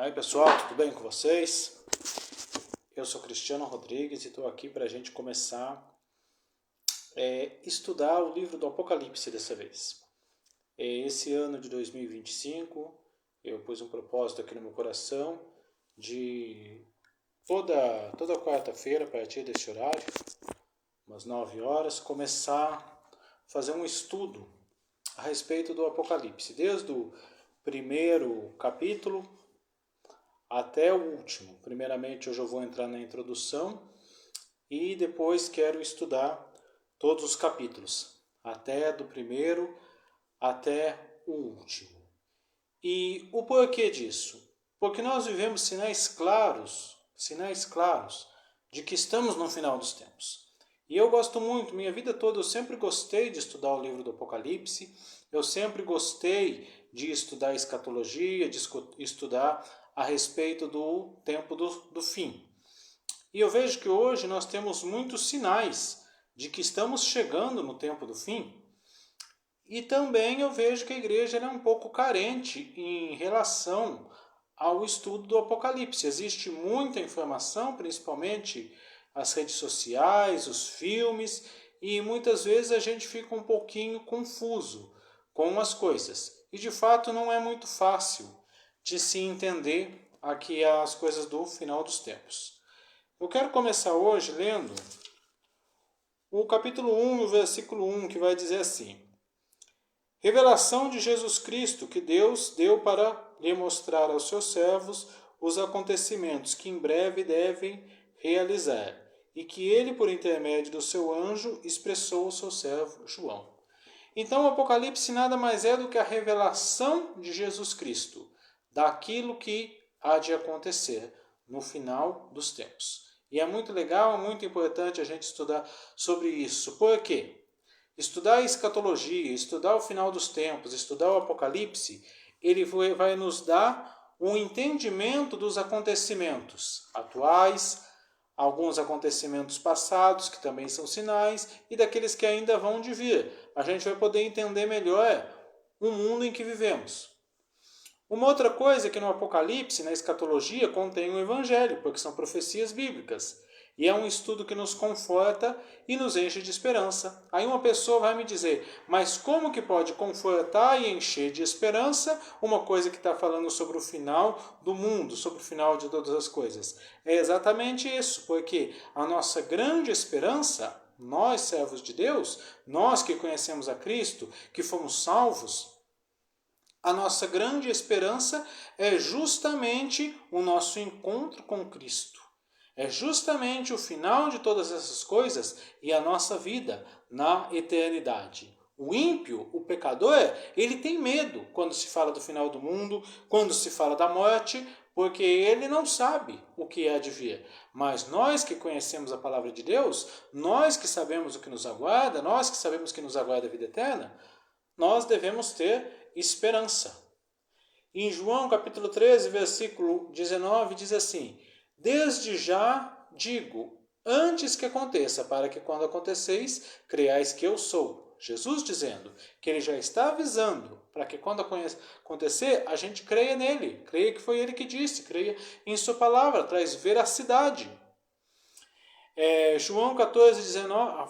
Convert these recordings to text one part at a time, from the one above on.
Aí pessoal, tudo bem com vocês? Eu sou Cristiano Rodrigues e estou aqui para a gente começar a estudar o livro do Apocalipse dessa vez. Esse ano de 2025 eu pus um propósito aqui no meu coração de toda quarta-feira, a partir desse horário, umas 9 horas, começar a fazer um estudo a respeito do Apocalipse, desde o primeiro capítulo até o último. Primeiramente, hoje eu vou entrar na introdução e depois quero estudar todos os capítulos, até do primeiro até o último. E o porquê disso? Porque nós vivemos sinais claros de que estamos no final dos tempos. E eu gosto muito, minha vida toda eu sempre gostei de estudar o livro do Apocalipse, eu sempre gostei de estudar escatologia, de estudar a respeito do tempo do fim. E eu vejo que hoje nós temos muitos sinais de que estamos chegando no tempo do fim. E também eu vejo que a igreja é um pouco carente em relação ao estudo do Apocalipse. Existe muita informação, principalmente as redes sociais, os filmes, e muitas vezes a gente fica um pouquinho confuso com as coisas. E de fato não é muito fácil de se entender aqui as coisas do final dos tempos. Eu quero começar hoje lendo o capítulo 1, o versículo 1, que vai dizer assim: Revelação de Jesus Cristo que Deus deu para lhe mostrar aos seus servos os acontecimentos que em breve devem realizar, e que ele, por intermédio do seu anjo, expressou ao seu servo João. Então o Apocalipse nada mais é do que a revelação de Jesus Cristo, daquilo que há de acontecer no final dos tempos. E é muito legal, muito importante a gente estudar sobre isso. Por quê? Estudar a escatologia, estudar o final dos tempos, estudar o Apocalipse, ele vai nos dar um entendimento dos acontecimentos atuais, alguns acontecimentos passados, que também são sinais, e daqueles que ainda vão de vir. A gente vai poder entender melhor o mundo em que vivemos. Uma outra coisa é que no Apocalipse, na escatologia, contém o Evangelho, porque são profecias bíblicas. E é um estudo que nos conforta e nos enche de esperança. Aí uma pessoa vai me dizer, mas como que pode confortar e encher de esperança uma coisa que está falando sobre o final do mundo, sobre o final de todas as coisas? É exatamente isso, porque a nossa grande esperança, nós servos de Deus, nós que conhecemos a Cristo, que fomos salvos, a nossa grande esperança é justamente o nosso encontro com Cristo. É justamente o final de todas essas coisas e a nossa vida na eternidade. O ímpio, o pecador, ele tem medo quando se fala do final do mundo, quando se fala da morte, porque ele não sabe o que há de vir. Mas nós que conhecemos a palavra de Deus, nós que sabemos o que nos aguarda, nós que sabemos que nos aguarda a vida eterna, nós devemos ter esperança. Em João capítulo 13, versículo 19, diz assim: Desde já digo, antes que aconteça, para que quando acontecer, creiais que eu sou. Jesus dizendo que ele já está avisando, para que quando acontecer, a gente creia nele, creia que foi ele que disse, creia em sua palavra, traz veracidade. João 14,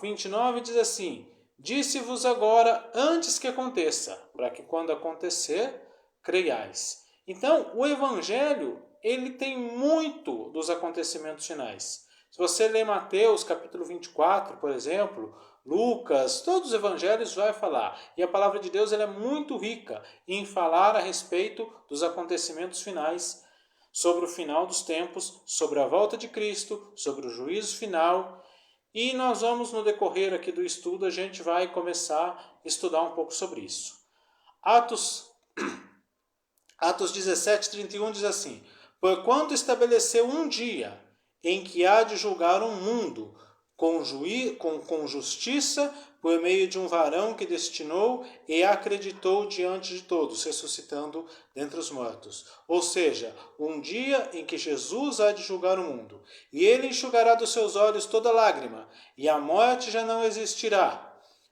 29 diz assim: Disse-vos agora antes que aconteça, para que quando acontecer, creiais. Então, o Evangelho, ele tem muito dos acontecimentos finais. Se você ler Mateus capítulo 24, por exemplo, Lucas, todos os evangelhos vai falar. E a palavra de Deus ela é muito rica em falar a respeito dos acontecimentos finais, sobre o final dos tempos, sobre a volta de Cristo, sobre o juízo final. E nós vamos, no decorrer aqui do estudo, a gente vai começar a estudar um pouco sobre isso. Atos 17, 31 diz assim: Porquanto estabeleceu um dia em que há de julgar um mundo com justiça, por meio de um varão que destinou e acreditou diante de todos, ressuscitando dentre os mortos. Ou seja, um dia em que Jesus há de julgar o mundo. E ele enxugará dos seus olhos toda lágrima, e a morte já não existirá.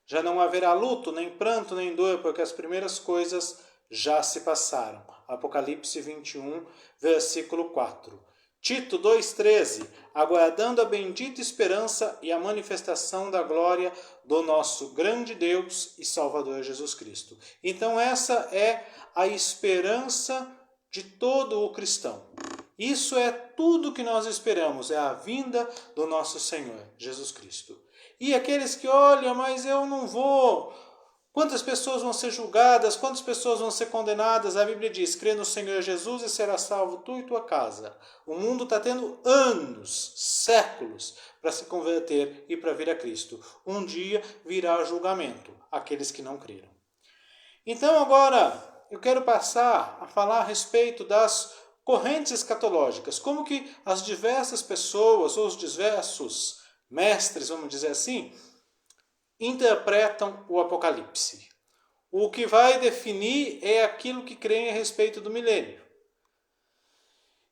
Já não haverá luto, nem pranto, nem dor, porque as primeiras coisas já se passaram. Apocalipse 21, versículo 4. Tito 2,13, aguardando a bendita esperança e a manifestação da glória do nosso grande Deus e Salvador Jesus Cristo. Então essa é a esperança de todo o cristão. Isso é tudo que nós esperamos, é a vinda do nosso Senhor Jesus Cristo. E aqueles que olham, mas eu não vou... Quantas pessoas vão ser julgadas? Quantas pessoas vão ser condenadas? A Bíblia diz, crê no Senhor Jesus e será salvo tu e tua casa. O mundo está tendo anos, séculos, para se converter e para vir a Cristo. Um dia virá o julgamento, aqueles que não creram. Então agora eu quero passar a falar a respeito das correntes escatológicas. Como que as diversas pessoas, ou os diversos mestres, vamos dizer assim, interpretam o Apocalipse. O que vai definir é aquilo que creem a respeito do milênio.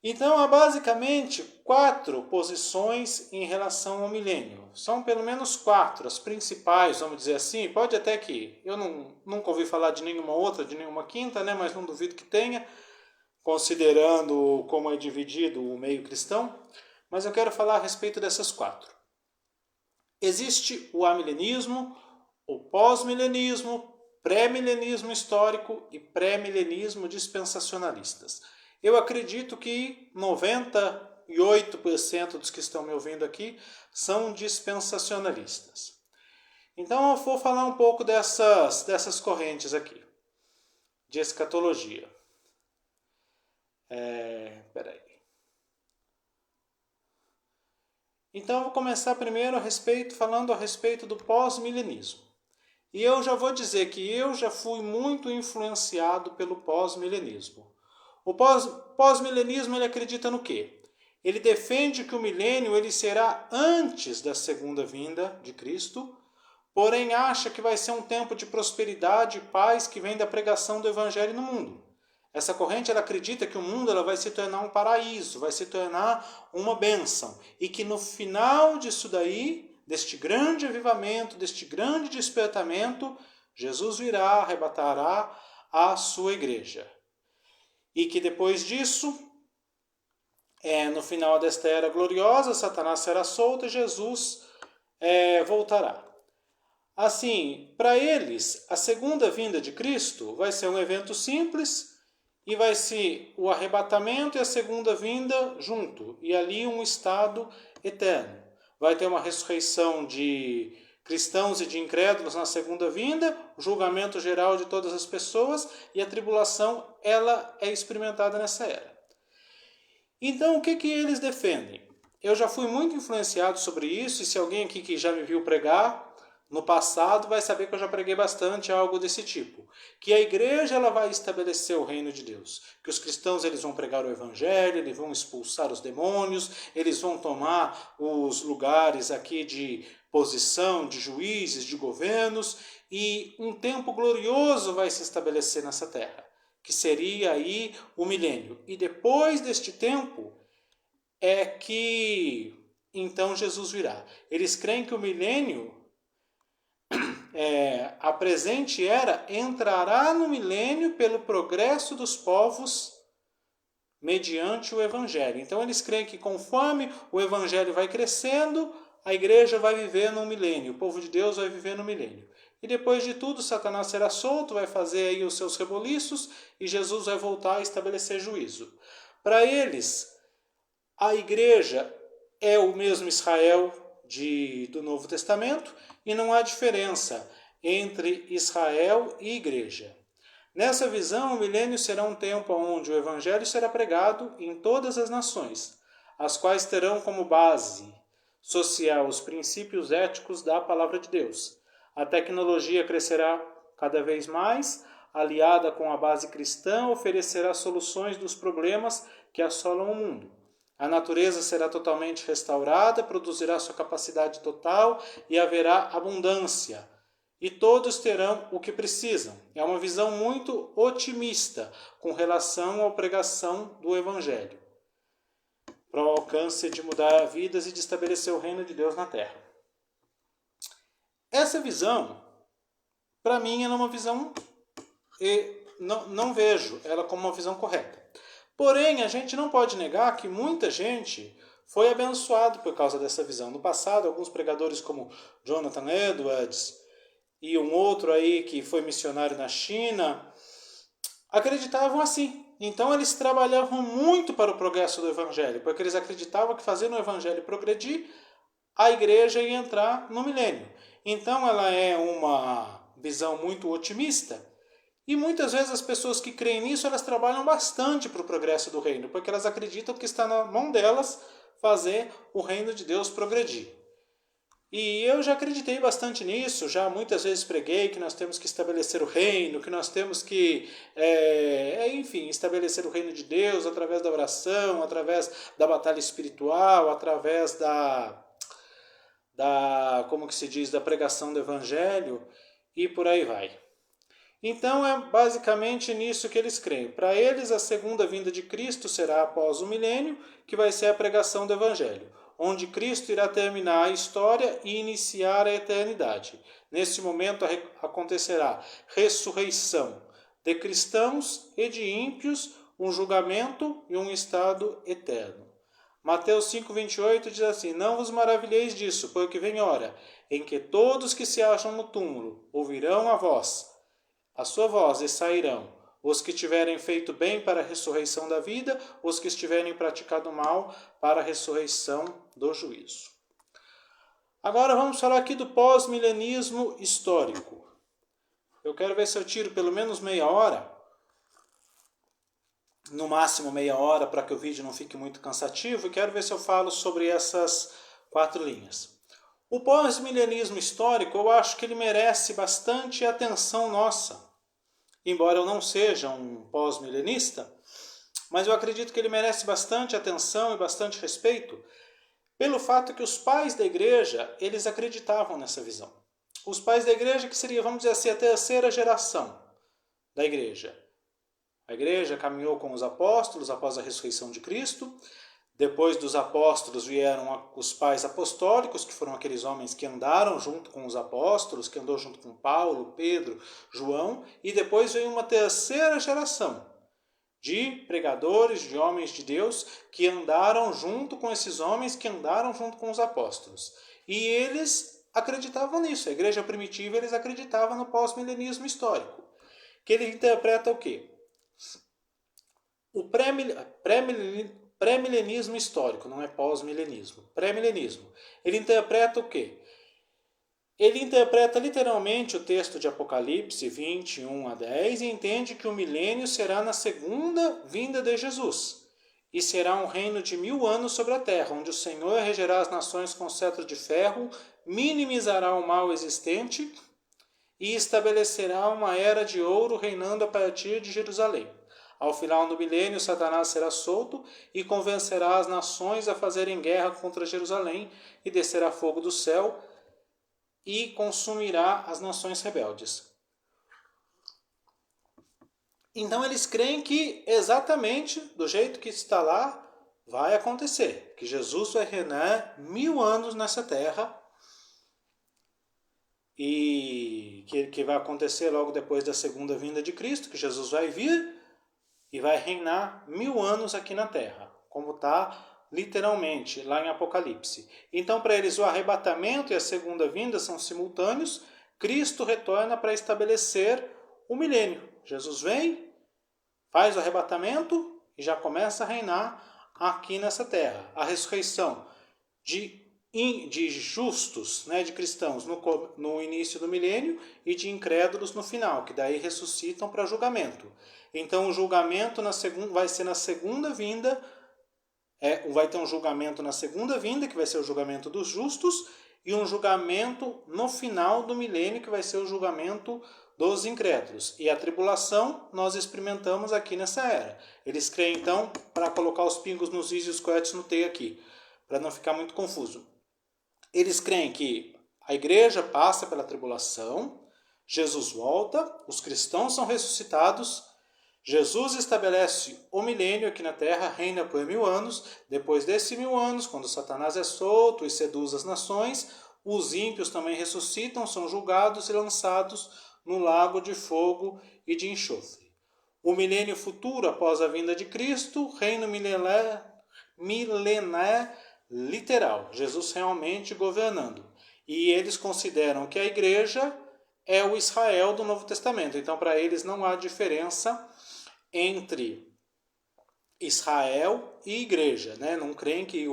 Então, há basicamente 4 posições em relação ao milênio. São pelo menos 4, as principais, vamos dizer assim. Pode até que eu nunca ouvi falar de nenhuma outra, de nenhuma quinta, né? Mas não duvido que tenha, considerando como é dividido o meio cristão. Mas eu quero falar a respeito dessas 4. Existe o amilenismo, o pós-milenismo, pré-milenismo histórico e pré-milenismo dispensacionalistas. Eu acredito que 98% dos que estão me ouvindo aqui são dispensacionalistas. Então eu vou falar um pouco dessas correntes aqui, de escatologia. Peraí. Então eu vou começar primeiro falando a respeito do pós-milenismo. E eu já vou dizer que eu já fui muito influenciado pelo pós-milenismo. O pós-milenismo ele acredita no quê? Ele defende que o milênio ele será antes da segunda vinda de Cristo, porém acha que vai ser um tempo de prosperidade e paz que vem da pregação do Evangelho no mundo. Essa corrente ela acredita que o mundo ela vai se tornar um paraíso, vai se tornar uma bênção. E que no final disso daí, deste grande avivamento, deste grande despertamento, Jesus virá, arrebatará a sua igreja. E que depois disso, no final desta era gloriosa, Satanás será solto e Jesus voltará. Assim, para eles, a segunda vinda de Cristo vai ser um evento simples, e vai ser o arrebatamento e a segunda vinda junto. E ali um estado eterno. Vai ter uma ressurreição de cristãos e de incrédulos na segunda vinda, o julgamento geral de todas as pessoas e a tribulação ela é experimentada nessa era. Então o que eles defendem? Eu já fui muito influenciado sobre isso e se alguém aqui que já me viu pregar no passado vai saber que eu já preguei bastante algo desse tipo. Que a igreja ela vai estabelecer o reino de Deus. Que os cristãos eles vão pregar o evangelho, eles vão expulsar os demônios, eles vão tomar os lugares aqui de posição, de juízes, de governos, e um tempo glorioso vai se estabelecer nessa terra, que seria aí o milênio. E depois deste tempo é que então Jesus virá. Eles creem que o milênio a presente era entrará no milênio pelo progresso dos povos mediante o Evangelho. Então eles creem que conforme o Evangelho vai crescendo, a igreja vai viver no milênio, o povo de Deus vai viver no milênio. E depois de tudo, Satanás será solto, vai fazer aí os seus reboliços e Jesus vai voltar a estabelecer juízo. Para eles, a igreja é o mesmo Israel do Novo Testamento e não há diferença entre Israel e igreja. Nessa visão, o milênio será um tempo onde o evangelho será pregado em todas as nações, as quais terão como base social os princípios éticos da palavra de Deus. A tecnologia crescerá cada vez mais, aliada com a base cristã, oferecerá soluções dos problemas que assolam o mundo. A natureza será totalmente restaurada, produzirá sua capacidade total e haverá abundância. E todos terão o que precisam. É uma visão muito otimista com relação à pregação do Evangelho, para o alcance de mudar vidas e de estabelecer o reino de Deus na terra. Essa visão, para mim, é uma visão não vejo ela como uma visão correta. Porém, a gente não pode negar que muita gente foi abençoado por causa dessa visão. No passado, alguns pregadores como Jonathan Edwards e um outro aí que foi missionário na China acreditavam assim. Então eles trabalhavam muito para o progresso do evangelho, porque eles acreditavam que fazendo o evangelho progredir, a igreja ia entrar no milênio. Então ela é uma visão muito otimista, e muitas vezes as pessoas que creem nisso, elas trabalham bastante para o progresso do reino, porque elas acreditam que está na mão delas fazer o reino de Deus progredir. E eu já acreditei bastante nisso, já muitas vezes preguei que nós temos que estabelecer o reino, que nós temos que, enfim, estabelecer o reino de Deus através da oração, através da batalha espiritual, através como que se diz, da pregação do evangelho e por aí vai. Então é basicamente nisso que eles creem. Para eles, a segunda vinda de Cristo será após o milênio, que vai ser a pregação do Evangelho, onde Cristo irá terminar a história e iniciar a eternidade. Nesse momento acontecerá ressurreição de cristãos e de ímpios, um julgamento e um estado eterno. Mateus 5,28 diz assim: não vos maravilheis disso, porque vem hora em que todos que se acham no túmulo ouvirão a sua voz, e sairão, os que tiverem feito bem para a ressurreição da vida, os que estiverem praticado mal para a ressurreição do juízo. Agora vamos falar aqui do pós-milenismo histórico. Eu quero ver se eu tiro pelo menos meia hora, no máximo meia hora, para que o vídeo não fique muito cansativo, e quero ver se eu falo sobre essas 4 linhas. O pós-milenismo histórico, eu acho que ele merece bastante atenção nossa. Embora eu não seja um pós-milenista, mas eu acredito que ele merece bastante atenção e bastante respeito, pelo fato que os pais da igreja, eles acreditavam nessa visão. Os pais da igreja, que seria, vamos dizer assim, a terceira geração da igreja. A igreja caminhou com os apóstolos após a ressurreição de Cristo. Depois dos apóstolos vieram os pais apostólicos, que foram aqueles homens que andaram junto com os apóstolos, que andou junto com Paulo, Pedro, João. E depois veio uma terceira geração de pregadores, de homens de Deus, que andaram junto com esses homens, que andaram junto com os apóstolos. E eles acreditavam nisso. A igreja primitiva, eles acreditavam no pós-milenismo histórico. Que ele interpreta o quê? O pré-milenismo histórico, não é pós-milenismo. Pré-milenismo. Ele interpreta o quê? Ele interpreta literalmente o texto de Apocalipse 21 a 10 e entende que o milênio será na segunda vinda de Jesus. E será um reino de 1000 anos sobre a terra, onde o Senhor regerá as nações com cetro de ferro, minimizará o mal existente e estabelecerá uma era de ouro reinando a partir de Jerusalém. Ao final do milênio, Satanás será solto e convencerá as nações a fazerem guerra contra Jerusalém, e descerá fogo do céu e consumirá as nações rebeldes. Então eles creem que exatamente do jeito que está lá vai acontecer, que Jesus vai reinar 1000 anos nessa terra, e que vai acontecer logo depois da segunda vinda de Cristo, que Jesus vai vir e vai reinar 1000 anos aqui na terra, como está literalmente lá em Apocalipse. Então, para eles, o arrebatamento e a segunda vinda são simultâneos. Cristo retorna para estabelecer o milênio. Jesus vem, faz o arrebatamento e já começa a reinar aqui nessa terra. A ressurreição de justos, de cristãos no início do milênio e de incrédulos no final, que daí ressuscitam para julgamento. Então o julgamento vai ser na segunda vinda, vai ter um julgamento na segunda vinda, que vai ser o julgamento dos justos, e um julgamento no final do milênio, que vai ser o julgamento dos incrédulos. E a tribulação nós experimentamos aqui nessa era. Eles creem, então, para colocar os pingos nos is e os coetes no T aqui, para não ficar muito confuso. Eles creem que a igreja passa pela tribulação, Jesus volta, os cristãos são ressuscitados, Jesus estabelece o milênio aqui na terra, reina por 1000 anos. Depois desses 1000 anos, quando Satanás é solto e seduz as nações, os ímpios também ressuscitam, são julgados e lançados no lago de fogo e de enxofre. O milênio futuro, após a vinda de Cristo, reino milenar literal, Jesus realmente governando. E eles consideram que a igreja é o Israel do Novo Testamento. Então, para eles não há diferença entre Israel e igreja, né? Não creem que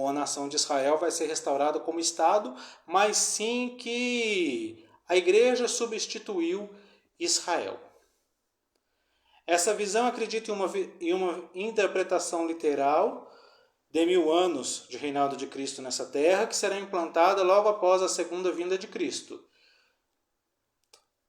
a nação de Israel vai ser restaurada como Estado, mas sim que a igreja substituiu Israel. Essa visão acredita em uma interpretação literal de 1000 anos de reinado de Cristo nessa terra, que será implantada logo após a segunda vinda de Cristo.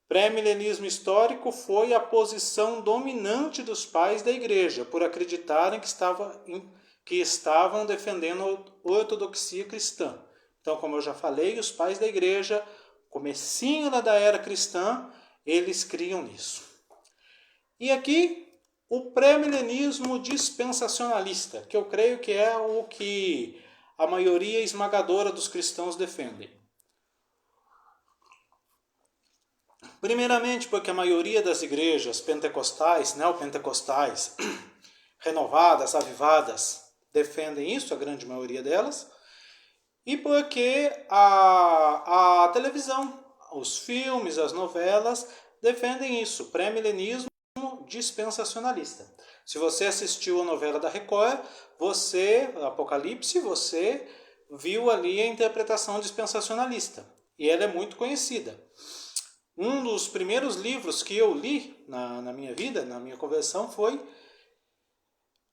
Pré-milenismo histórico foi a posição dominante dos pais da igreja, por acreditarem que estavam defendendo a ortodoxia cristã. Então, como eu já falei, os pais da igreja, comecinho da era cristã, eles criam nisso. E aqui, o pré-milenismo dispensacionalista, que eu creio que é o que a maioria esmagadora dos cristãos defendem. Primeiramente, porque a maioria das igrejas pentecostais, neopentecostais, renovadas, avivadas, defendem isso, a grande maioria delas, e porque a televisão, os filmes, as novelas defendem isso, pré-milenismo dispensacionalista. Se você assistiu a novela da Record, Apocalipse, você viu ali a interpretação dispensacionalista, e ela é muito conhecida. Um dos primeiros livros que eu li na minha vida, na minha conversão, foi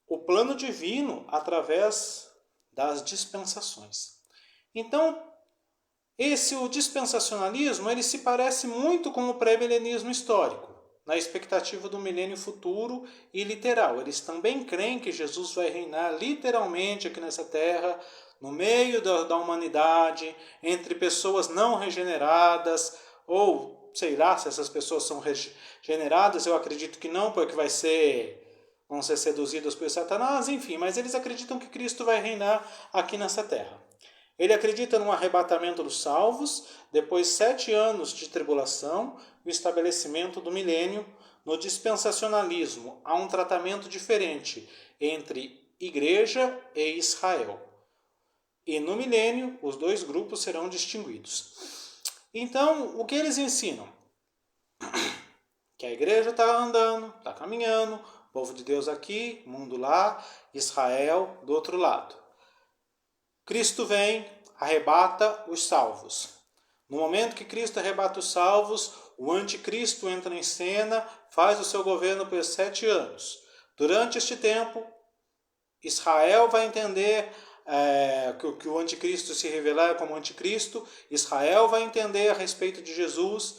O Plano Divino através das dispensações. Então, o dispensacionalismo, ele se parece muito com o pré-milenismo histórico, na expectativa do milênio futuro e literal. Eles também creem que Jesus vai reinar literalmente aqui nessa terra, no meio da humanidade, entre pessoas não regeneradas, ou sei lá se essas pessoas são regeneradas, eu acredito que não, porque vão ser seduzidas por Satanás, enfim, mas eles acreditam que Cristo vai reinar aqui nessa terra. Ele acredita no arrebatamento dos salvos, depois 7 anos de tribulação, o estabelecimento do milênio. No dispensacionalismo, há um tratamento diferente entre igreja e Israel. E no milênio, os dois grupos serão distinguidos. Então, o que eles ensinam? Que a igreja está andando, está caminhando, povo de Deus aqui, mundo lá, Israel do outro lado. Cristo vem, arrebata os salvos. No momento que Cristo arrebata os salvos, o anticristo entra em cena, faz o seu governo por 7 anos. Durante este tempo, Israel vai entender que o anticristo se revelar como anticristo, Israel vai entender a respeito de Jesus,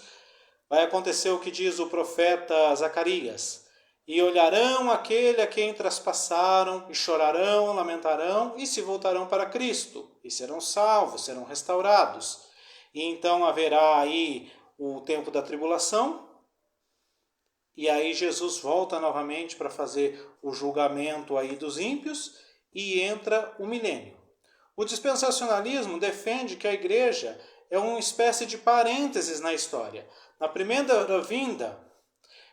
vai acontecer o que diz o profeta Zacarias: e olharão aquele a quem traspassaram, e chorarão, lamentarão, e se voltarão para Cristo, e serão salvos, serão restaurados. E então haverá aí o tempo da tribulação, e aí Jesus volta novamente para fazer o julgamento aí dos ímpios, e entra o milênio. O dispensacionalismo defende que a igreja é uma espécie de parênteses na história. Na primeira vinda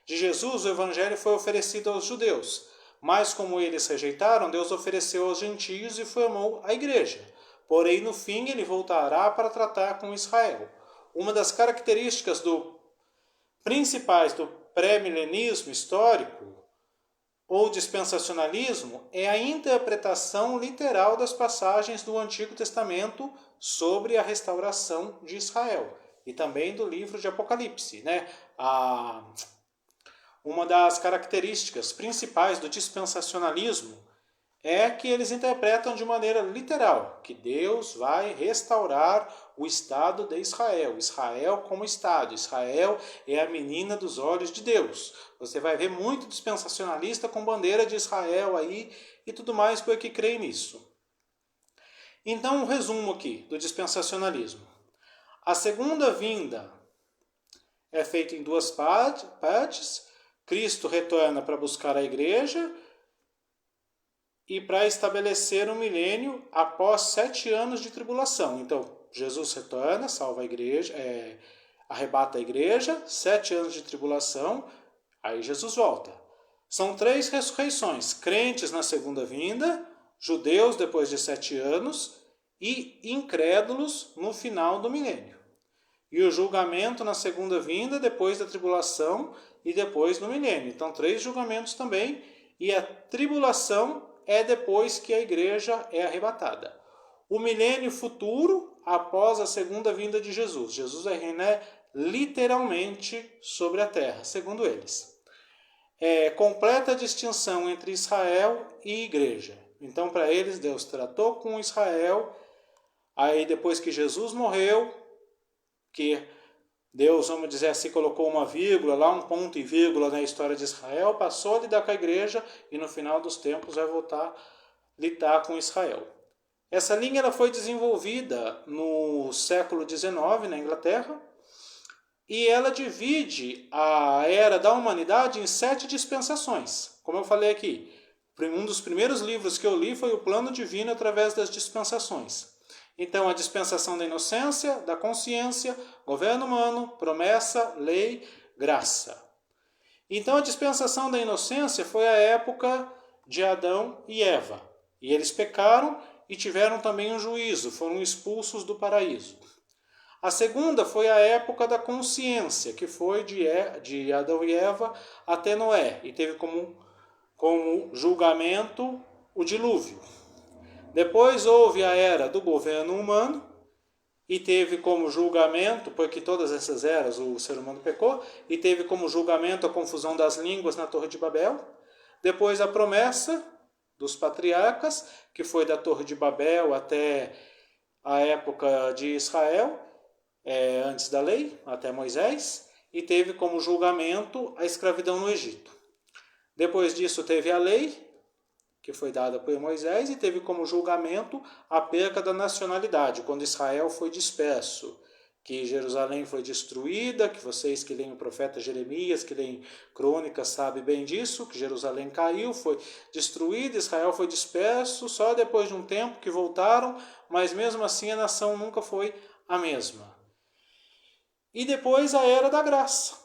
de Jesus, o evangelho foi oferecido aos judeus, mas como eles rejeitaram, Deus ofereceu aos gentios e formou a igreja. Porém, no fim, ele voltará para tratar com Israel. Uma das características principais do pré-milenismo histórico ou dispensacionalismo é a interpretação literal das passagens do Antigo Testamento sobre a restauração de Israel e também do livro de Apocalipse, né? Uma das características principais do dispensacionalismo é que eles interpretam de maneira literal que Deus vai restaurar o Estado de Israel. Israel como Estado. Israel é a menina dos olhos de Deus. Você vai ver muito dispensacionalista com bandeira de Israel aí e tudo mais porque creem nisso. Então, um resumo aqui do dispensacionalismo. A segunda vinda é feita em 2 partes. Cristo retorna para buscar a igreja e para estabelecer um milênio após 7 anos de tribulação. Então, Jesus retorna, salva a igreja, arrebata a igreja, 7 anos de tribulação, aí Jesus volta. São 3 ressurreições: crentes na segunda vinda, judeus depois de 7 anos e incrédulos no final do milênio. E o julgamento na segunda vinda, depois da tribulação e depois do milênio. Então, 3 julgamentos também, e a tribulação é depois que a igreja é arrebatada. O milênio futuro, após a segunda vinda de Jesus. Jesus vai reinar literalmente sobre a terra, segundo eles. Completa distinção entre Israel e igreja. Então, para eles, Deus tratou com Israel, aí depois que Jesus morreu, que Deus, vamos dizer assim, colocou uma vírgula lá, um ponto e vírgula na história de Israel, passou a lidar com a igreja e no final dos tempos vai voltar a lidar com Israel. Essa linha ela foi desenvolvida no século XIX na Inglaterra e ela divide a era da humanidade em 7 dispensações. Como eu falei aqui, um dos primeiros livros que eu li foi o Plano Divino através das dispensações. Então, a dispensação da inocência, da consciência, governo humano, promessa, lei, graça. Então, a dispensação da inocência foi a época de Adão e Eva. E eles pecaram e tiveram também um juízo, foram expulsos do paraíso. A segunda foi a época da consciência, que foi de Adão e Eva até Noé, e teve como julgamento o dilúvio. Depois houve a era do governo humano e teve como julgamento, porque todas essas eras o ser humano pecou, e teve como julgamento a confusão das línguas na Torre de Babel. Depois a promessa dos patriarcas, que foi da Torre de Babel até a época de Israel, antes da lei, até Moisés, e teve como julgamento a escravidão no Egito. Depois disso teve a lei, que foi dada por Moisés, e teve como julgamento a perca da nacionalidade, quando Israel foi disperso, que Jerusalém foi destruída, que vocês que leem o profeta Jeremias, que leem crônicas, sabem bem disso, que Jerusalém caiu, foi destruída, Israel foi disperso, só depois de um tempo que voltaram, mas mesmo assim a nação nunca foi a mesma. E depois a Era da Graça,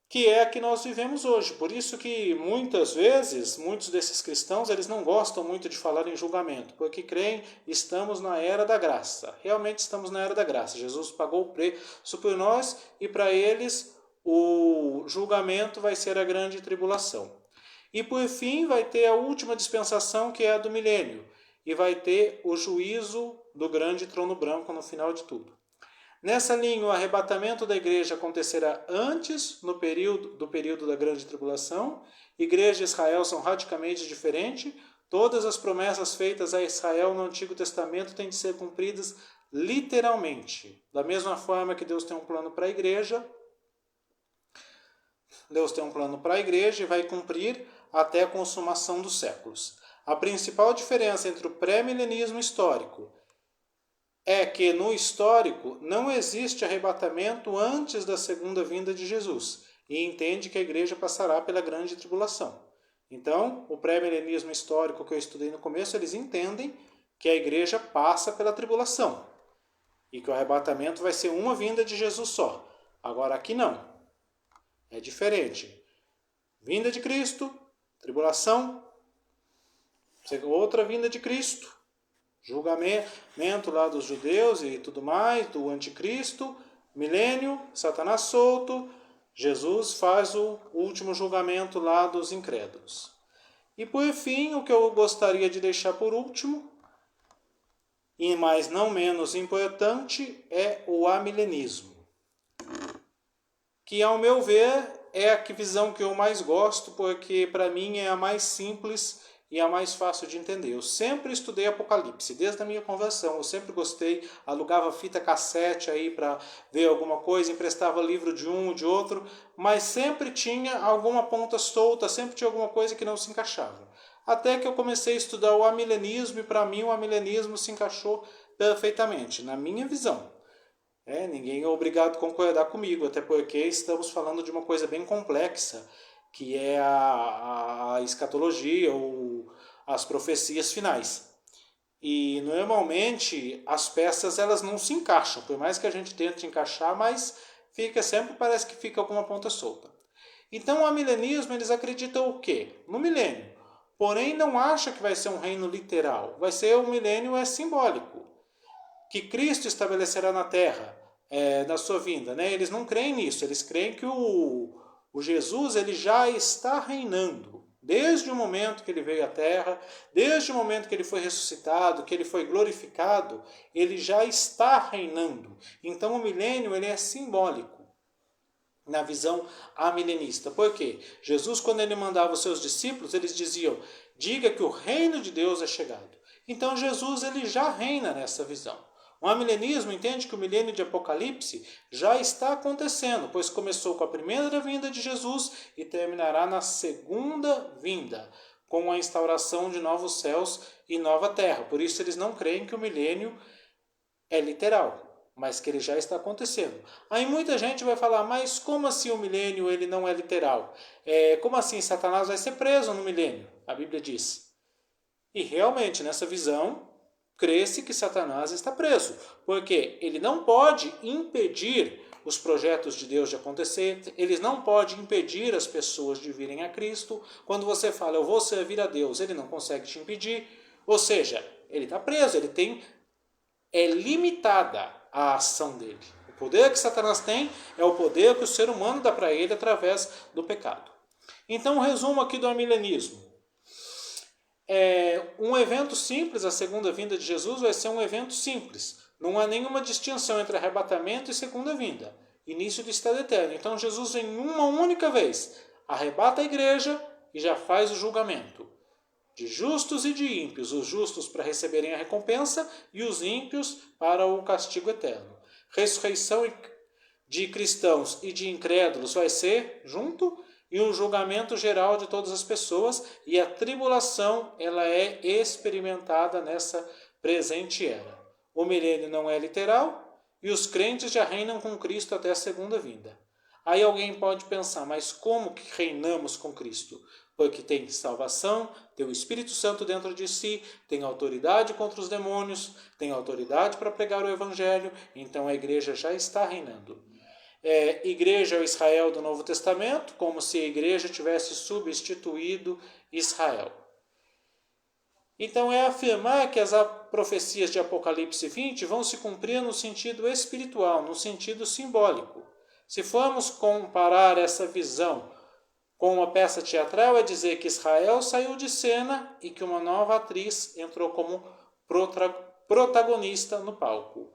que é a que nós vivemos hoje. Por isso que muitas vezes, muitos desses cristãos, eles não gostam muito de falar em julgamento, porque creem estamos na Era da Graça. Realmente estamos na Era da Graça. Jesus pagou o preço por nós e para eles o julgamento vai ser a grande tribulação. E por fim vai ter a última dispensação, que é a do milênio, e vai ter o juízo do grande trono branco no final de tudo. Nessa linha, o arrebatamento da igreja acontecerá antes do período da grande tribulação. Igreja e Israel são radicalmente diferentes. Todas as promessas feitas a Israel no Antigo Testamento têm de ser cumpridas literalmente. Da mesma forma que Deus tem um plano para a igreja, Deus tem um plano para a igreja e vai cumprir até a consumação dos séculos. A principal diferença entre o pré-milenismo histórico é que no histórico não existe arrebatamento antes da segunda vinda de Jesus e entende que a igreja passará pela grande tribulação. Então, o pré-milenismo histórico que eu estudei no começo, eles entendem que a igreja passa pela tribulação e que o arrebatamento vai ser uma vinda de Jesus só. Agora aqui não. É diferente. Vinda de Cristo, tribulação, outra vinda de Cristo, julgamento lá dos judeus e tudo mais, do anticristo, milênio, Satanás solto, Jesus faz o último julgamento lá dos incrédulos. E por fim, o que eu gostaria de deixar por último, e mais não menos importante, é o amilenismo. Que ao meu ver é a visão que eu mais gosto, porque para mim é a mais simples e é a mais fácil de entender. Eu sempre estudei Apocalipse, desde a minha conversão. Eu sempre gostei, alugava fita cassete aí para ver alguma coisa, emprestava livro de um, de outro, mas sempre tinha alguma ponta solta, sempre tinha alguma coisa que não se encaixava. Até que eu comecei a estudar o amilenismo e para mim o amilenismo se encaixou perfeitamente, na minha visão. Ninguém é obrigado a concordar comigo, até porque estamos falando de uma coisa bem complexa, que é a escatologia ou as profecias finais. E normalmente as peças elas não se encaixam, por mais que a gente tente encaixar, mas parece que fica alguma ponta solta. Então, o amilenismo, eles acreditam o quê? No milênio. Porém, não acha que vai ser um reino literal. Vai ser um milênio simbólico. Que Cristo estabelecerá na terra, na sua vinda. Né? Eles não creem nisso. Eles creem que o Jesus ele já está reinando. Desde o momento que ele veio à terra, desde o momento que ele foi ressuscitado, que ele foi glorificado, ele já está reinando. Então, o milênio ele é simbólico na visão amilenista. Por quê? Jesus, quando ele mandava os seus discípulos, eles diziam, diga que o reino de Deus é chegado. Então Jesus ele já reina nessa visão. O amilenismo entende que o milênio de Apocalipse já está acontecendo, pois começou com a primeira vinda de Jesus e terminará na segunda vinda, com a instauração de novos céus e nova terra. Por isso eles não creem que o milênio é literal, mas que ele já está acontecendo. Aí muita gente vai falar, mas como assim o milênio ele não é literal? Como assim Satanás vai ser preso no milênio? A Bíblia diz. E realmente, nessa visão, crê-se que Satanás está preso, porque ele não pode impedir os projetos de Deus de acontecer, ele não pode impedir as pessoas de virem a Cristo. Quando você fala, eu vou servir a Deus, ele não consegue te impedir. Ou seja, ele está preso, é limitada a ação dele. O poder que Satanás tem é o poder que o ser humano dá para ele através do pecado. Então, o resumo aqui do amilenismo. Um evento simples, a segunda vinda de Jesus vai ser um evento simples. Não há nenhuma distinção entre arrebatamento e segunda vinda. Início do estado eterno. Então Jesus em uma única vez arrebata a igreja e já faz o julgamento. De justos e de ímpios. Os justos para receberem a recompensa e os ímpios para o castigo eterno. Ressurreição de cristãos e de incrédulos vai ser junto e um julgamento geral de todas as pessoas, e a tribulação ela é experimentada nessa presente era. O milênio não é literal e os crentes já reinam com Cristo até a segunda vinda. Aí alguém pode pensar, mas como que reinamos com Cristo? Porque tem salvação, tem o Espírito Santo dentro de si, tem autoridade contra os demônios, tem autoridade para pregar o Evangelho, então a igreja já está reinando. Igreja é o Israel do Novo Testamento, como se a igreja tivesse substituído Israel. Então é afirmar que as profecias de Apocalipse 20 vão se cumprir no sentido espiritual, no sentido simbólico. Se formos comparar essa visão com uma peça teatral, é dizer que Israel saiu de cena e que uma nova atriz entrou como protagonista no palco.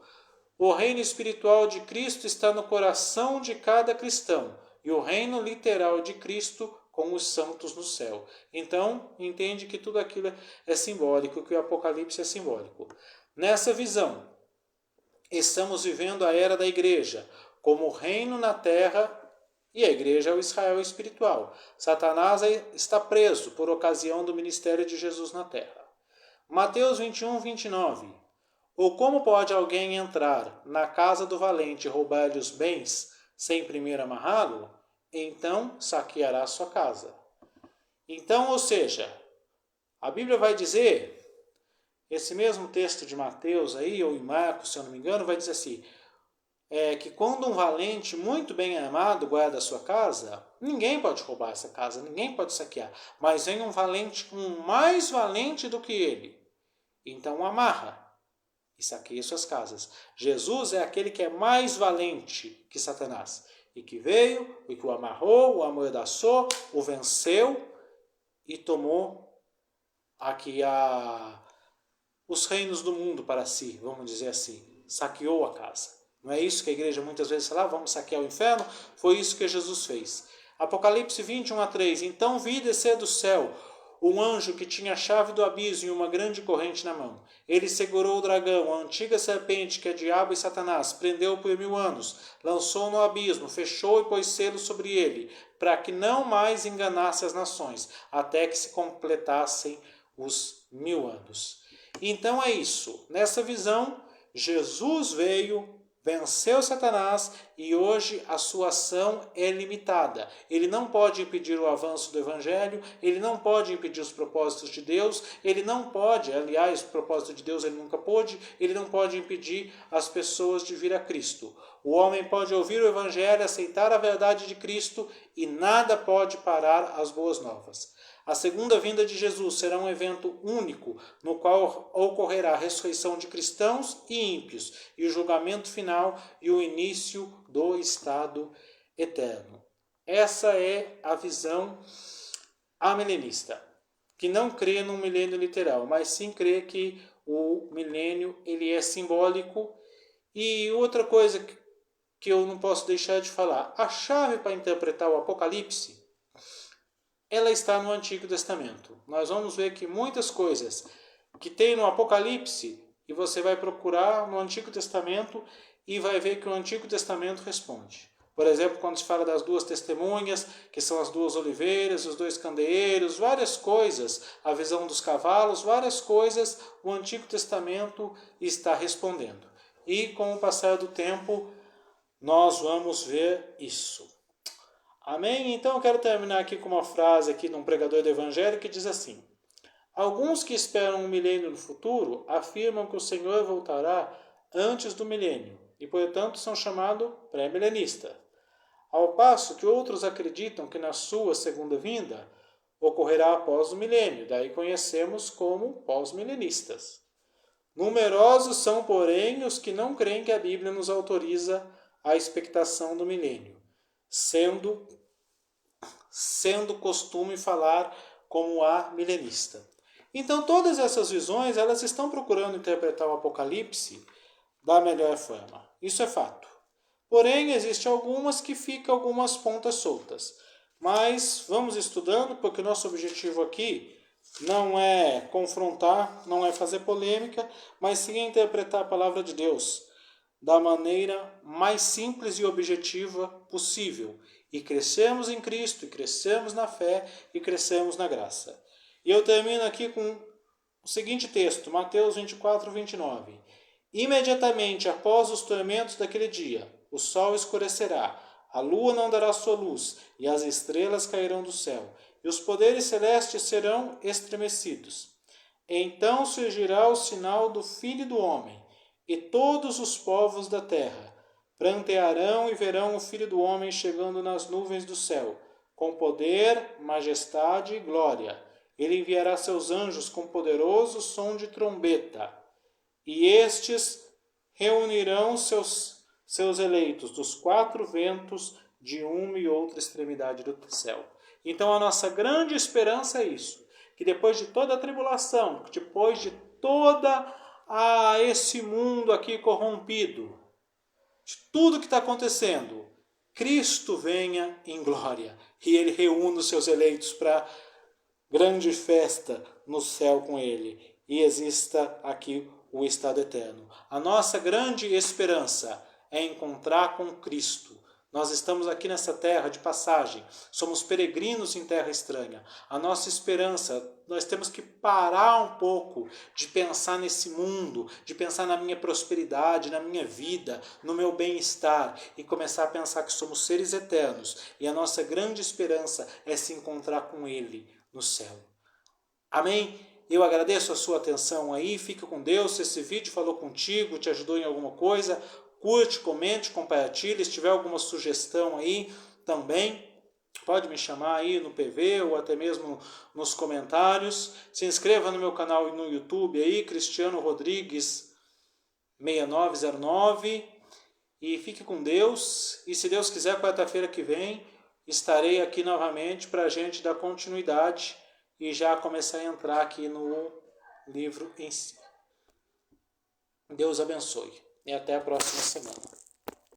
O reino espiritual de Cristo está no coração de cada cristão e o reino literal de Cristo com os santos no céu. Então, entende que tudo aquilo é simbólico, que o Apocalipse é simbólico. Nessa visão, estamos vivendo a era da igreja, como reino na terra, e a igreja é o Israel espiritual. Satanás está preso por ocasião do ministério de Jesus na terra. Mateus 21, 29. Ou como pode alguém entrar na casa do valente e roubar-lhe os bens sem primeiro amarrá-lo? Então saqueará sua casa. Então, ou seja, a Bíblia vai dizer, esse mesmo texto de Mateus aí, ou em Marcos, se eu não me engano, vai dizer assim, que quando um valente muito bem armado guarda a sua casa, ninguém pode roubar essa casa, ninguém pode saquear. Mas vem um valente, um mais valente do que ele. Então amarra e saqueia suas casas. Jesus é aquele que é mais valente que Satanás. E que veio, e que o amarrou, o amordaçou, o venceu e tomou aqui os reinos do mundo para si, vamos dizer assim. Saqueou a casa. Não é isso que a igreja muitas vezes fala, vamos saquear o inferno? Foi isso que Jesus fez. Apocalipse 21 a 3. Então vi descer do céu um anjo que tinha a chave do abismo e uma grande corrente na mão. Ele segurou o dragão, a antiga serpente, que é diabo e Satanás, prendeu-o por 1000 anos, lançou no abismo, fechou e pôs selo sobre ele, para que não mais enganasse as nações, até que se completassem os 1000 anos. Então é isso. Nessa visão, Jesus veio, venceu Satanás e hoje a sua ação é limitada. Ele não pode impedir o avanço do Evangelho, ele não pode impedir os propósitos de Deus, ele não pode, aliás, o propósito de Deus ele nunca pôde, ele não pode impedir as pessoas de vir a Cristo. O homem pode ouvir o Evangelho, aceitar a verdade de Cristo e nada pode parar as boas novas. A segunda vinda de Jesus será um evento único, no qual ocorrerá a ressurreição de cristãos e ímpios, e o julgamento final e o início do estado eterno. Essa é a visão amilenista, que não crê num milênio literal, mas sim crê que o milênio ele é simbólico. E outra coisa que eu não posso deixar de falar, a chave para interpretar o Apocalipse ela está no Antigo Testamento. Nós vamos ver que muitas coisas que tem no Apocalipse, e você vai procurar no Antigo Testamento e vai ver que o Antigo Testamento responde. Por exemplo, quando se fala das duas testemunhas, que são as duas oliveiras, os dois candeeiros, várias coisas, a visão dos cavalos, várias coisas, o Antigo Testamento está respondendo. E com o passar do tempo, nós vamos ver isso. Amém? Então eu quero terminar aqui com uma frase aqui de um pregador do Evangelho que diz assim: alguns que esperam um milênio no futuro afirmam que o Senhor voltará antes do milênio e, portanto, são chamados pré-milenistas. Ao passo que outros acreditam que na sua segunda vinda ocorrerá após o milênio, daí conhecemos como pós-milenistas. Numerosos são, porém, os que não creem que a Bíblia nos autoriza a expectação do milênio, sendo costume falar como a milenista. Então todas essas visões elas estão procurando interpretar o Apocalipse da melhor forma. Isso é fato. Porém, existem algumas que ficam algumas pontas soltas. Mas vamos estudando, porque o nosso objetivo aqui não é confrontar, não é fazer polêmica, mas sim interpretar a palavra de Deus da maneira mais simples e objetiva possível. E crescemos em Cristo, e crescemos na fé, e crescemos na graça. E eu termino aqui com o seguinte texto, Mateus 24, 29. Imediatamente após os tormentos daquele dia, o sol escurecerá, a lua não dará sua luz, e as estrelas cairão do céu, e os poderes celestes serão estremecidos. Então surgirá o sinal do Filho do Homem, e todos os povos da terra prantearão e verão o Filho do Homem chegando nas nuvens do céu, com poder, majestade e glória. Ele enviará seus anjos com poderoso som de trombeta, e estes reunirão seus eleitos dos quatro ventos de uma e outra extremidade do céu. Então a nossa grande esperança é isso, que depois de toda a tribulação, depois de toda esse mundo aqui corrompido, de tudo que está acontecendo, Cristo venha em glória e Ele reúna os seus eleitos para grande festa no céu com Ele e exista aqui o estado eterno. A nossa grande esperança é encontrar com Cristo. Nós estamos aqui nessa terra de passagem, somos peregrinos em terra estranha. A nossa esperança, nós temos que parar um pouco de pensar nesse mundo, de pensar na minha prosperidade, na minha vida, no meu bem-estar e começar a pensar que somos seres eternos e a nossa grande esperança é se encontrar com Ele no céu. Amém? Eu agradeço a sua atenção aí, fica com Deus. Se esse vídeo falou contigo, te ajudou em alguma coisa, curte, comente, compartilhe. Se tiver alguma sugestão aí também, pode me chamar aí no PV ou até mesmo nos comentários. Se inscreva no meu canal no YouTube aí, Cristiano Rodrigues 6909. E fique com Deus. E se Deus quiser, quarta-feira que vem, estarei aqui novamente para a gente dar continuidade e já começar a entrar aqui no livro em si. Deus abençoe. E até a próxima semana.